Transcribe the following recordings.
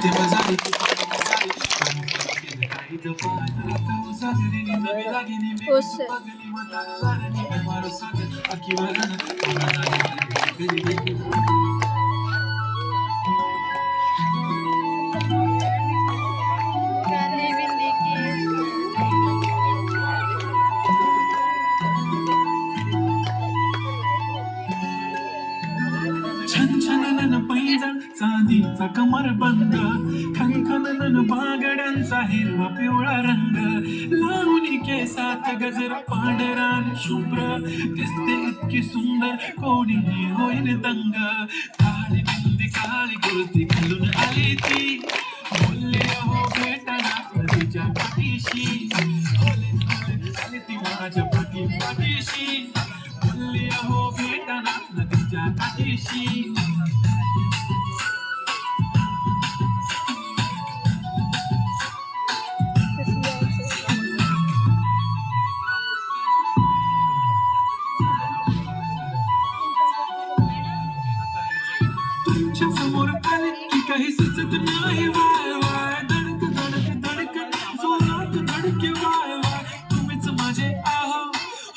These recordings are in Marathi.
फातिमा झाली तू फातिमा झाली पाणी पाणी केलं काही तर पाहत राहतो सागरीने नवी लागीने मी बघली मताला लागली मी मारो सागर आखी वरानं मला लागली कधी देखील छन छननन पैंजण चांदीचा कमरबंद खनखननन बागड्यांचा हिरवा पिवळा रंग लावणी केसात गजरा पांढरा आणि शुभ्र दिसते इतकी सुंदर कोणीही होईल दंग काळी बिंदी काळी कुर्ती घालून आली ती बोलली हो भेटना तिच्या पाठीशी होले होले आली ती माझ्या पाठीशी बोलली हो भेटना नदीच्या काठीशी तुमच्या समोर आले की काही सुचत नाही वाय वाय धडक धडक धडकन जोरात धडके वाय वाय तुम्हीच माझे आहो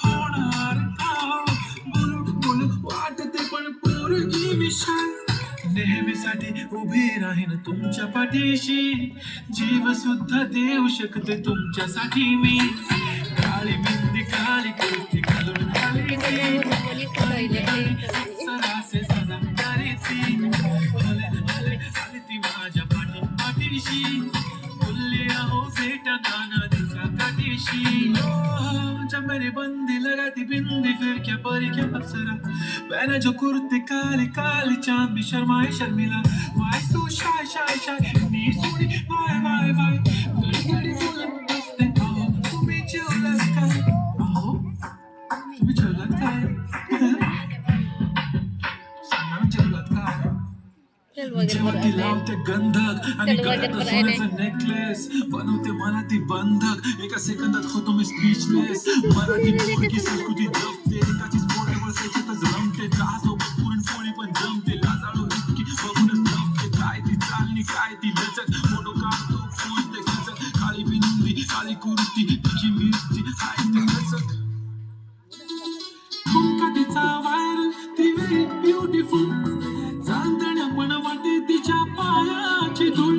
होणार आहो बोलून बोलून वाटते पण पोरगी विशाल नेहमीसाठी उभी राहीन तुमच्या पाठीशी जीव सुद्धा देऊ शकते तुमच्यासाठी मी काळी बिंदी काळी कुर्ती घालून आली सरासे सदा ती आली ती माझ्या पाठीशी बोलली अहो बेटा नाना दिसा काठीशी जब मेरी बंदी लगाती बिंदी फिर क्या परी क्या अप्सरा पहना जो कुर्ती काली काली चांद भी शर्माए शर्मिला why so shy shy shy नी सोनी वाय वाय वाय घडी घडी बोलत बसते अहो तुम्ही जेवलात काय अहो तुम्ही जेवलात काय जेव्हा ती लावते गंधक आणि गळ्यात सोन्याचं नेकलेस बनवते मला ती बंधक एका सेकंदात होतो मी स्पीचलेस मराठी पोरगी संस्कृती जपते एकाचीच पोळीवर त्याच्यातच रमते चहासोबत पुरणपोळी पण जमते लाजाळू इतकी बघूनच जमते काय ती चालणी काय ती लचक फोटो काढतो पोचते खचक काळी बिंदी काळी कुर्ती तिची मिरची हाय ती लचक कुंका तिचा व्हायरल ती व्हेरी ब्युटिफुल चांदण्या पण वाटे तिच्या पायाची धूळ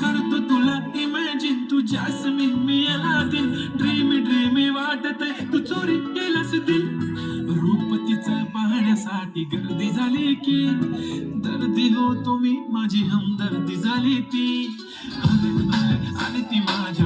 करतो तुला इमॅजिन तू जास्मिन मी याला दिन ड्रीमी ड्रीमी वाटत तू चोरी केलास दिल रूप तिचं पाहण्यासाठी गर्दी झाली की दर्दी हो तुम्ही माझी हमदर्दी झाली ती आली ती माझ्या